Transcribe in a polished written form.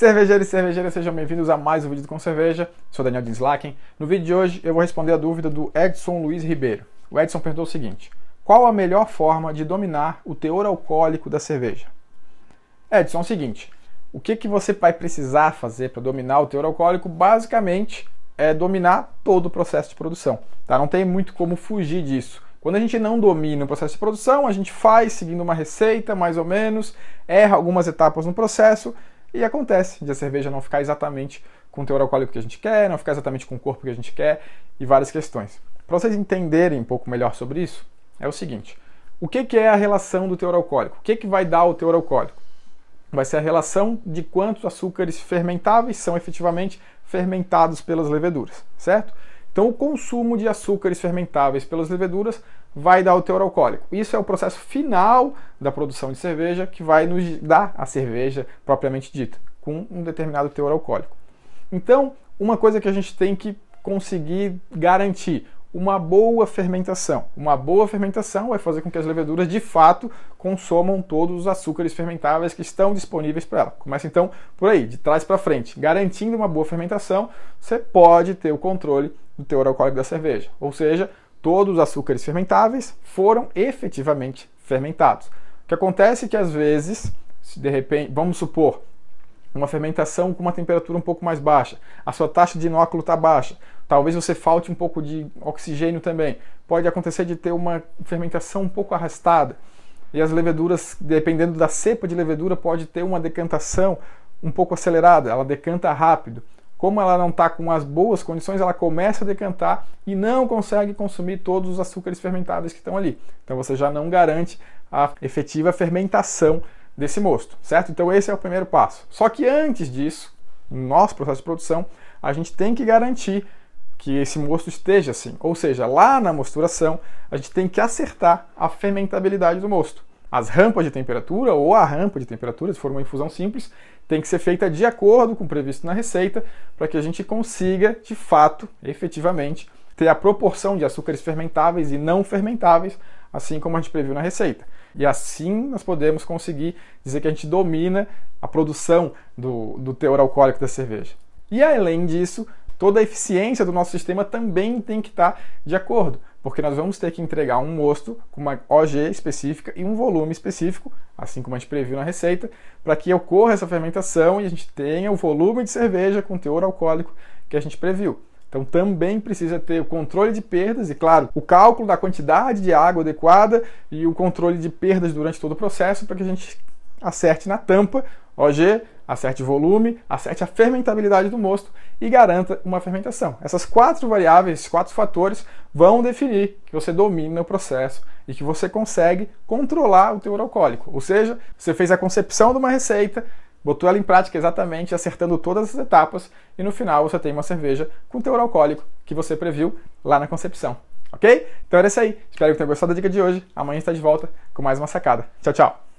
Cervejeiros e cervejeiras, sejam bem-vindos a mais um vídeo com cerveja. Sou Daniel Dinslaken. No vídeo de hoje eu vou responder a dúvida do Edson Luiz Ribeiro. O Edson perguntou o seguinte: qual a melhor forma de dominar o teor alcoólico da cerveja? Edson, é o seguinte, o que você vai precisar fazer para dominar o teor alcoólico? Basicamente é dominar todo o processo de produção. Tá? Não tem muito como fugir disso. Quando a gente não domina o processo de produção, a gente faz seguindo uma receita, mais ou menos, erra algumas etapas no processo e acontece de a cerveja não ficar exatamente com o teor alcoólico que a gente quer, não ficar exatamente com o corpo que a gente quer e várias questões. Para vocês entenderem um pouco melhor sobre isso, é o seguinte: o que é a relação do teor alcoólico? O que vai dar o teor alcoólico? Vai ser a relação de quantos açúcares fermentáveis são efetivamente fermentados pelas leveduras, certo? Então o consumo de açúcares fermentáveis pelas leveduras vai dar o teor alcoólico. Isso é o processo final da produção de cerveja que vai nos dar a cerveja propriamente dita, com um determinado teor alcoólico. Então, uma coisa que a gente tem que conseguir garantir: uma boa fermentação. Uma boa fermentação vai fazer com que as leveduras de fato consomam todos os açúcares fermentáveis que estão disponíveis para ela. Começa então por aí, de trás para frente. Garantindo uma boa fermentação, você pode ter o controle do teor alcoólico da cerveja. Ou seja, todos os açúcares fermentáveis foram efetivamente fermentados. O que acontece é que às vezes, se de repente, vamos supor, uma fermentação com uma temperatura um pouco mais baixa, a sua taxa de inóculo está baixa, talvez você falte um pouco de oxigênio também, pode acontecer de ter uma fermentação um pouco arrastada, e as leveduras, dependendo da cepa de levedura, pode ter uma decantação um pouco acelerada, ela decanta rápido. Como ela não está com as boas condições, ela começa a decantar e não consegue consumir todos os açúcares fermentáveis que estão ali. Então você já não garante a efetiva fermentação desse mosto, certo? Então esse é o primeiro passo. Só que antes disso, no nosso processo de produção, a gente tem que garantir que esse mosto esteja assim. Ou seja, lá na mosturação, a gente tem que acertar a fermentabilidade do mosto. As rampas de temperatura, ou a rampa de temperatura, se for uma infusão simples, tem que ser feita de acordo com o previsto na receita, para que a gente consiga, de fato, efetivamente, ter a proporção de açúcares fermentáveis e não fermentáveis, assim como a gente previu na receita. E assim nós podemos conseguir dizer que a gente domina a produção do teor alcoólico da cerveja. E além disso, toda a eficiência do nosso sistema também tem que estar de acordo, porque nós vamos ter que entregar um mosto com uma OG específica e um volume específico, assim como a gente previu na receita, para que ocorra essa fermentação e a gente tenha o volume de cerveja com teor alcoólico que a gente previu. Então também precisa ter o controle de perdas e, claro, o cálculo da quantidade de água adequada e o controle de perdas durante todo o processo para que a gente acerte na tampa OG, acerte o volume, acerte a fermentabilidade do mosto e garanta uma fermentação. Essas quatro variáveis, esses quatro fatores vão definir que você domina o processo e que você consegue controlar o teor alcoólico. Ou seja, você fez a concepção de uma receita, botou ela em prática exatamente, acertando todas as etapas, e no final você tem uma cerveja com teor alcoólico que você previu lá na concepção. Ok? Então era isso aí. Espero que tenham gostado da dica de hoje. Amanhã está de volta com mais uma sacada. Tchau, tchau!